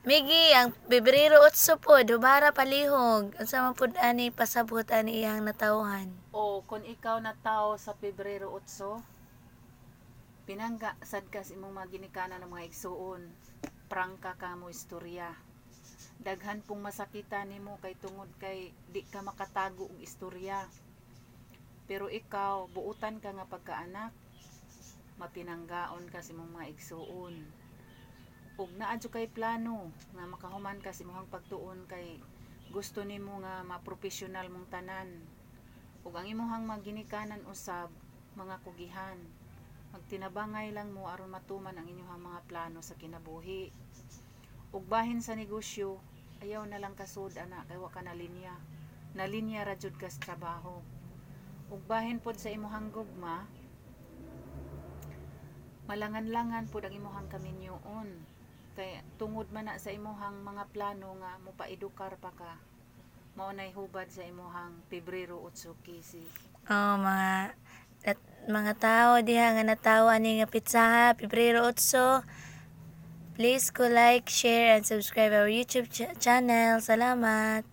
Migi, ang Pebrero 8 po, dubara palihog. Unsa man pud ani pasabot ani iyang natawhan. O kung ikaw na tao sa Pebrero 8, pinangga sad ka sa imong mga ginikanan ng mga igsuon. Prangka ka mo istorya. Daghan pong masakita nimo kay tungod kay di ka makatago og istorya. Pero ikaw, buutan ka nga pagkaanak, mapinanggaon ka sa imong mga igsuon. Ug naadyo kay plano nga makahuman ka sa imong pagtuon kay gusto nimo nga maprofessional mong tanan. Ug ang imong mga ginikanan usab mga kugihan. Magtinabangay lang mo aron matuman ang inyong mga plano sa kinabuhi. Ug bahin sa negosyo, ayaw na lang kasud ana kay wa ka na linya. Na linya ra jud ka sa trabaho. Ug bahin pod sa imong gugma, malangan-langan pod ang imong kaminyoon. Kay tungod man na sa imong mga plano nga mopaedukar pa ka. Mao nay hubad sa imong Pebrero 8 kisi. Oh, mga tao diha nga natawa ani nga pitsaha Pebrero 8. Please like, share, and subscribe our YouTube channel. Salamat.